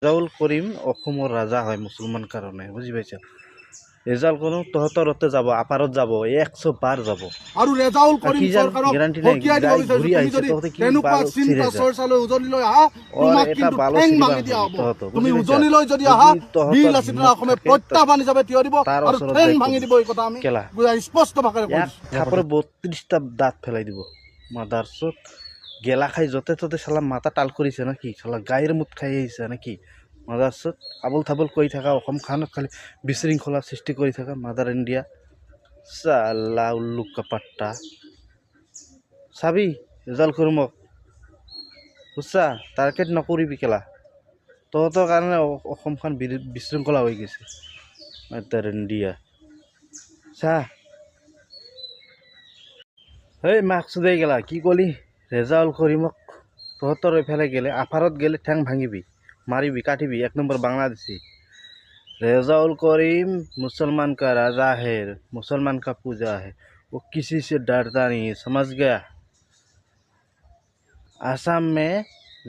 ৰেজাউল কৰিম অসমৰ ৰাজা হয় মুছলমান কাৰণে বুজি পাইছা ৰেজাউল কৰিম তহতৰতে যাব আপাৰত যাব 100 বাৰ যাব আৰু ৰেজাউল কৰিম কি জান চৰকাৰক গ্যাৰান্টি নাই হকিয়াই দিব যাই বিচাৰিছো ঘূৰি তুমি আহিছে যদি তহতে কি তেনেকুৱা বাল চিন্তা ছিৰেজা চৰ্চালৈ উজনি লৈ আহা और তোমাক এটা কিন্তু বালো ঠেং চিৰিবা ভাঙি দিয়া হ'ব তহত তুমি বুজি উজনি লৈ যদি পাইছা আহা তহতৰ বীৰ লাচিতৰ হিম্মত অসমে থাকে প্ৰত্যাহ্বান হিচাপে থিয় দিব তাৰ আৰু ওচৰত ঠেং যাই ভাঙি কবি দিব এই কথা আমি কেলা স্পষ্ট ভাষাৰে ইয়াক কৈছো থাপৰে 32টা দাঁত ফেলাই দিব মাদাৰচত গেলা খাই যতে ততে শালা মাথা টাল কৰিছে নাকি শালা গাইৰ মুত খাই আহিছে নাকি মাদাৰচত আবল থাবল কৰি থাকা অসমখনত খালি বিশৃংখলা সৃষ্টি কৰি থাকা মাদাৰ ইন্ডিয়া শালা উল্লু কাপাট্টা চাবি ৰেজাল্ট কৰিমক বুঝছা টাৰ্গেট নকৰিবি কেলা তহঁতৰ কাৰণে অসমখন বিশৃংখলা হৈ গৈছে মাদার ইন্ডিয়া চা এই মাকসুদে গেলা কি কলি রেজাউল করিমক তহতর এফালে গেলে আফারত গেলে ঠ্যাং ভাঙিবি মারিবি কাটিবি 1 নম্বর বাংলাদেশি रेजाउल करीम मुसलमान का राजा है मुसलमान का पूजा है वो किसी से डरता नहीं है समझ गया आसाम में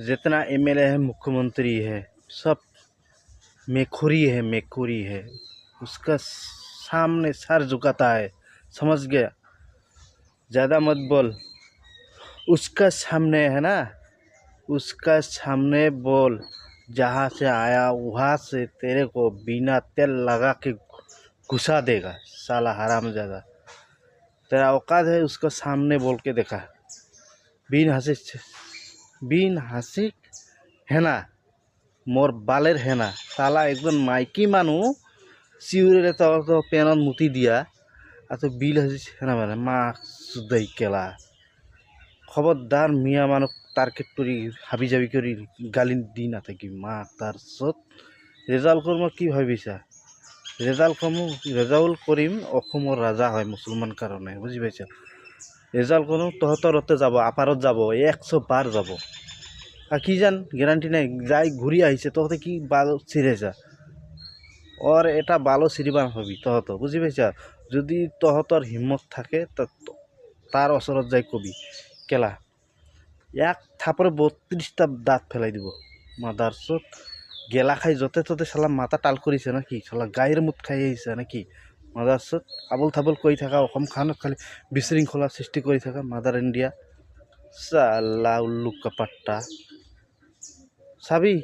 जितना एमएलए है मुख्यमंत्री है सब मेखुरी है उसका सामने सर झुकाता है समझ गया ज़्यादा मत बोल उसका सामने है ना उसका सामने बोल जहाँ से आया वहाँ से तेरे को बिना तेल लगा के घुसा देगा साला हरामजादा तेरा औकात है उसका सामने बोल के देखा बिन हासिक है ना मोर बालेर है ना साला एकदम माइकी मानू सिउरे तो पेनत मुती दिया तो बिल हासिक है ना माने मा सुदाई केला खबरदार मिया मानुक टार्गेट करी हाबी जाबी करी गाली दी नाथाकिबि मा तारছত রেজাউল করিম কি ভাবিছা রেজাউল করিম অসমৰ ৰাজা হয় মুছলমান কাৰণে বুজি পাইছা রেজাউল করিম তহতরতে যাব আপারত যাব 100 বার যাব আর কি জান গ্যারান্টি নাই যাই ঘুরি আহিছে তহতে কি বাল ছিঁড়েছা और এটা বালো ছিঁড়িবা হবি তহত বুজি পাইছা যদি তহতৰ হিম্মত থাকে তাৰ ওচৰত যাই কবি কেলা এক থাপৰে 32টা দাঁত ফেলাই দিব মাদাৰচত গেলা খাই যতে ততে শালা মাথা টাল কৰিছে নাকি শালা গাইৰ মুত খাই আহিছে নাকি মাদাৰচত আবল থাবল কৰি থাকা অসমখনত খালি বিশৃংখলা সৃষ্টি কৰি থাকা মাদাৰ ইন্ডিয়া শালা উল্লু কাপাট্টা চাবি